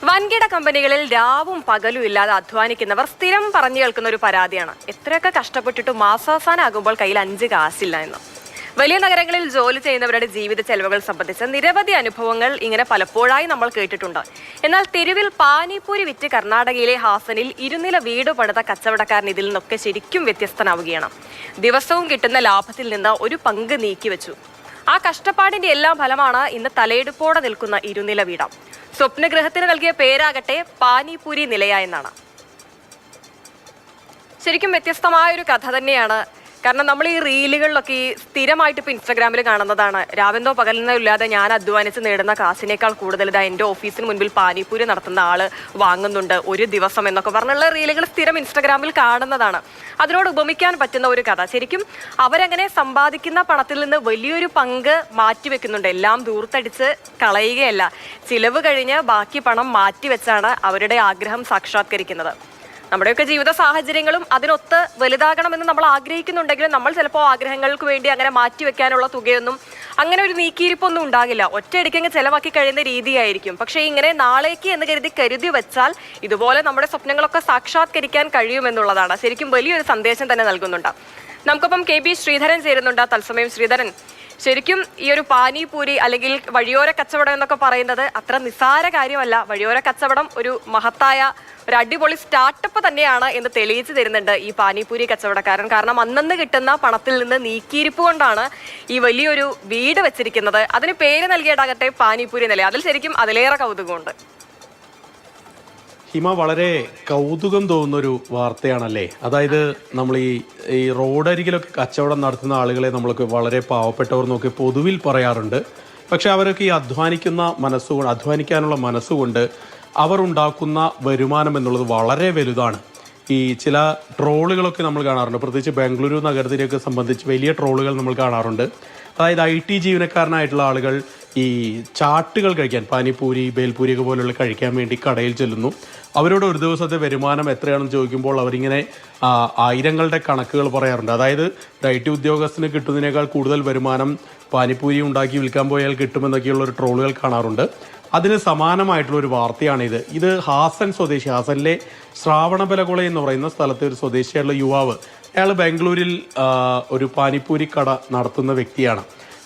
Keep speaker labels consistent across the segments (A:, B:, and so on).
A: വൻകിട കമ്പനികളിൽ രാവും പകലും ഇല്ലാതെ അധ്വാനിക്കുന്നവർ സ്ഥിരം പറഞ്ഞു കേൾക്കുന്ന ഒരു പരാതിയാണ്. എത്രയൊക്കെ കഷ്ടപ്പെട്ടിട്ട് മാസാവസാനാകുമ്പോൾ കയ്യിൽ 5 കാശില്ല എന്ന്. വലിയ നഗരങ്ങളിൽ ജോലി ചെയ്യുന്നവരുടെ ജീവിത ചെലവുകൾ സംബന്ധിച്ച നിരവധി അനുഭവങ്ങൾ ഇങ്ങനെ പലപ്പോഴായി നമ്മൾ കേട്ടിട്ടുണ്ട്. എന്നാൽ തെരുവിൽ പാനിപൂരി വിറ്റ് കർണാടകയിലെ ഹാസനിൽ ഇരുനില വീട് പണിത കച്ചവടക്കാരൻ ഇതിൽ നിന്നൊക്കെ ശരിക്കും വ്യത്യസ്തനാവുകയാണ്. ദിവസവും കിട്ടുന്ന ലാഭത്തിൽ നിന്ന് ഒരു പങ്ക് നീക്കിവെച്ചു. ആ കഷ്ടപ്പാടിന്റെ എല്ലാം ഫലമാണ് ഇന്ന് തലയെടുപ്പോടെ നിൽക്കുന്ന ഇരുനില വീട്. സ്വപ്നഗ്രഹത്തിന് നൽകിയ പേരാകട്ടെ പാനിപൂരി നിലയ എന്നാണ്. ശരിക്കും വ്യത്യസ്തമായ ഒരു കഥ തന്നെയാണ്. കാരണം നമ്മൾ ഈ റീലുകളിലൊക്കെ ഈ സ്ഥിരമായിട്ട് ഇപ്പോൾ ഇൻസ്റ്റാഗ്രാമിൽ കാണുന്നതാണ്. രാവെന്നോ പകലെന്നോ ഇല്ലാതെ ഞാൻ അധ്വാനിച്ച് നേടുന്ന കാശിനേക്കാൾ കൂടുതൽ ഇതാ എൻ്റെ ഓഫീസിന് മുൻപിൽ പാനിപൂരി നടത്തുന്ന ആള് വാങ്ങുന്നുണ്ട് ഒരു ദിവസം എന്നൊക്കെ പറഞ്ഞുള്ള റീലുകൾ സ്ഥിരം ഇൻസ്റ്റാഗ്രാമിൽ കാണുന്നതാണ്. അതിനോട് ഉപമിക്കാൻ പറ്റുന്ന ഒരു കഥ. ശരിക്കും അവരങ്ങനെ സമ്പാദിക്കുന്ന പണത്തിൽ നിന്ന് വലിയൊരു പങ്ക് മാറ്റിവെക്കുന്നുണ്ട്. എല്ലാം ദൂർത്തടിച്ച് കളയുകയല്ല, ചിലവ് കഴിഞ്ഞ് ബാക്കി പണം മാറ്റിവെച്ചാണ് അവരുടെ ആഗ്രഹം സാക്ഷാത്കരിക്കുന്നത്. നമ്മുടെയൊക്കെ ജീവിത സാഹചര്യങ്ങളും അതിനൊത്ത് വലുതാകണമെന്ന് നമ്മൾ ആഗ്രഹിക്കുന്നുണ്ടെങ്കിലും നമ്മൾ ചിലപ്പോൾ ആഗ്രഹങ്ങൾക്ക് വേണ്ടി അങ്ങനെ മാറ്റിവെക്കാനുള്ള തുകയൊന്നും അങ്ങനെ ഒരു നീക്കിയിരിപ്പൊന്നും ഉണ്ടാകില്ല. ഒറ്റയടിക്കങ്ങ് ചിലവാക്കി കഴിയുന്ന രീതിയായിരിക്കും. പക്ഷേ ഇങ്ങനെ നാളേക്ക് എന്ന് കരുതി വെച്ചാൽ ഇതുപോലെ നമ്മുടെ സ്വപ്നങ്ങളൊക്കെ സാക്ഷാത്കരിക്കാൻ കഴിയുമെന്നുള്ളതാണ് ശരിക്കും വലിയൊരു സന്ദേശം തന്നെ നൽകുന്നുണ്ട്. നമുക്കൊപ്പം KB ശ്രീധരൻ ചേരുന്നുണ്ട്. തത്സമയം ശ്രീധരൻ, ശരിക്കും ഈ ഒരു പാനിപൂരി അല്ലെങ്കിൽ വഴിയോര കച്ചവടം എന്നൊക്കെ പറയുന്നത് അത്ര നിസ്സാര കാര്യമല്ല. വഴിയോര കച്ചവടം ഒരു മഹത്തായ ഒരു അടിപൊളി സ്റ്റാർട്ടപ്പ് തന്നെയാണ് എന്ന് തെളിയിച്ചു തരുന്നുണ്ട് ഈ പാനിപൂരി കച്ചവടക്കാരൻ. കാരണം അന്നന്ന് കിട്ടുന്ന പണത്തിൽ നിന്ന് നീക്കിയിരിപ്പ് കൊണ്ടാണ് ഈ വലിയൊരു വീട് വെച്ചിരിക്കുന്നത്. അതിന് പേര് നൽകിയിട്ടാകട്ടെ പാനിപൂരി നില. അതിൽ ശരിക്കും അതിലേറെ കൗതുകമുണ്ട്.
B: ഹിമ, വളരെ കൗതുകം തോന്നുന്നൊരു വാർത്തയാണല്ലേ. അതായത് നമ്മൾ ഈ റോഡരികിലൊക്കെ കച്ചവടം നടത്തുന്ന ആളുകളെ നമ്മളൊക്കെ വളരെ പാവപ്പെട്ടവർ നോക്കി പൊതുവിൽ പറയാറുണ്ട്. പക്ഷെ അവരൊക്കെ ഈ അധ്വാനിക്കാനുള്ള മനസ്സുകൊണ്ട് അവർ ഉണ്ടാക്കുന്ന വരുമാനം എന്നുള്ളത് വളരെ വലുതാണ്. ഈ ചില ട്രോളുകളൊക്കെ നമ്മൾ കാണാറുണ്ട്. പ്രത്യേകിച്ച് ബാംഗ്ലൂരു നഗരത്തിലേക്ക് സംബന്ധിച്ച് വലിയ ട്രോളുകൾ നമ്മൾ കാണാറുണ്ട്. അതായത് IT ജീവനക്കാരനായിട്ടുള്ള ആളുകൾ ഈ ചാട്ടുകൾ കഴിക്കാൻ, പാനിപൂരി ബേൽപൂരി ഒക്കെ പോലുള്ള കഴിക്കാൻ വേണ്ടി കടയിൽ ചെല്ലുന്നു. അവരോട് ഒരു ദിവസത്തെ വരുമാനം എത്രയാണെന്ന് ചോദിക്കുമ്പോൾ അവരിങ്ങനെ ആയിരങ്ങളുടെ കണക്കുകൾ പറയാറുണ്ട്. അതായത് IT ഉദ്യോഗസ്ഥന് കിട്ടുന്നതിനേക്കാൾ കൂടുതൽ വരുമാനം പാനിപൂരി ഉണ്ടാക്കി വിൽക്കാൻ പോയാൽ കിട്ടുമെന്നൊക്കെയുള്ള ഒരു ട്രോളുകൾ കാണാറുണ്ട്. അതിന് സമാനമായിട്ടുള്ള ഒരു വാർത്തയാണിത്. ഇത് ഹാസൻ സ്വദേശി, ഹാസനിലെ ശ്രാവണബലകുള എന്ന് പറയുന്ന സ്ഥലത്തെ ഒരു സ്വദേശിയായിട്ടുള്ള യുവാവ്, അയാൾ ബാംഗ്ലൂരിൽ ഒരു പാനിപൂരി കട നടത്തുന്ന വ്യക്തിയാണ്.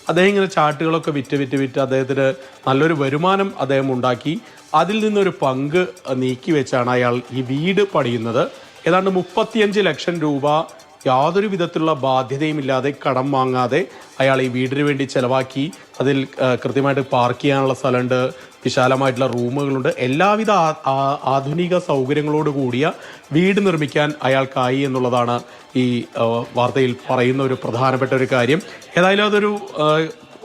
B: അദ്ദേഹം ഇങ്ങനെ ചാട്ടുകളൊക്കെ വിറ്റ് അദ്ദേഹത്തിന് നല്ലൊരു വരുമാനം അദ്ദേഹം ഉണ്ടാക്കി. അതിൽ നിന്നൊരു പങ്ക് നീക്കി വെച്ചാണ് അയാൾ ഈ വീട് പണിയുന്നത്. ഏതാണ്ട് 35 ലക്ഷം രൂപ യാതൊരു വിധത്തിലുള്ള ബാധ്യതയുമില്ലാതെ കടം വാങ്ങാതെ അയാൾ ഈ വീടിന് വേണ്ടി ചെലവാക്കി. അതിൽ കൃത്യമായിട്ട് പാർക്ക് ചെയ്യാനുള്ള സ്ഥലമുണ്ട്, വിശാലമായിട്ടുള്ള റൂമുകളുണ്ട്, എല്ലാവിധ ആധുനിക സൗകര്യങ്ങളോട് കൂടിയ വീട് നിർമ്മിക്കാൻ അയാൾക്കായി എന്നുള്ളതാണ് ഈ വാർത്തയിൽ പറയുന്ന ഒരു പ്രധാനപ്പെട്ട ഒരു കാര്യം. ഏതായാലും അതൊരു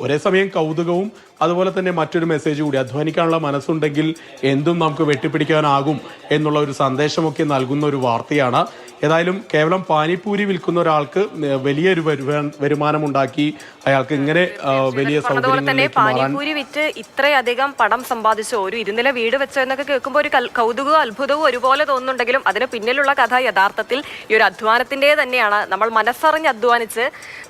B: ഒരേ സമയം കൗതുകവും അതുപോലെ തന്നെ മറ്റൊരു മെസ്സേജ് കൂടി. അധ്വാനിക്കാനുള്ള മനസ്സുണ്ടെങ്കിൽ എന്തും നമുക്ക് വെട്ടിപ്പിടിക്കാനാകും എന്നുള്ള ഒരു സന്ദേശമൊക്കെ നൽകുന്ന ഒരു വാർത്തയാണ്. ഏതായാലും കേവലം പാനിപൂരി വിൽക്കുന്ന ഒരാൾക്ക് വലിയൊരു വരുമാനം ഉണ്ടാക്കി അയാൾക്ക് ഇങ്ങനെ വലിയ
A: സൗകര്യങ്ങളിലേക്ക് പാനിപൂരി വിറ്റ് ഇത്രയധികം പണം സമ്പാദിച്ചു ഒരു ഇരുനില വീട് വെച്ചോ എന്നൊക്കെ കേൾക്കുമ്പോൾ ഒരു കൗതുകവും അത്ഭുതവും ഒരുപോലെ തോന്നുന്നുണ്ടെങ്കിലും അതിന് പിന്നിലുള്ള കഥ യഥാർത്ഥത്തിൽ ഈ ഒരു അധ്വാനത്തിന്റെ തന്നെയാണ്. നമ്മൾ മനസ്സറിഞ്ഞ് അധ്വാനിച്ച്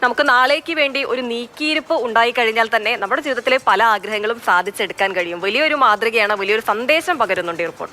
A: നമുക്ക് നാളേക്ക് വേണ്ടി ഒരു നീക്കിയിരിപ്പ് ഉണ്ടായി കഴിഞ്ഞാൽ തന്നെ നമ്മുടെ ജീവിതത്തിലെ പല ആഗ്രഹങ്ങളും സാധിച്ചെടുക്കാൻ കഴിയും. വലിയൊരു മാതൃകയാണ്, വലിയൊരു സന്ദേശം പകരുന്നുണ്ട് ഈ റിപ്പോർട്ട്.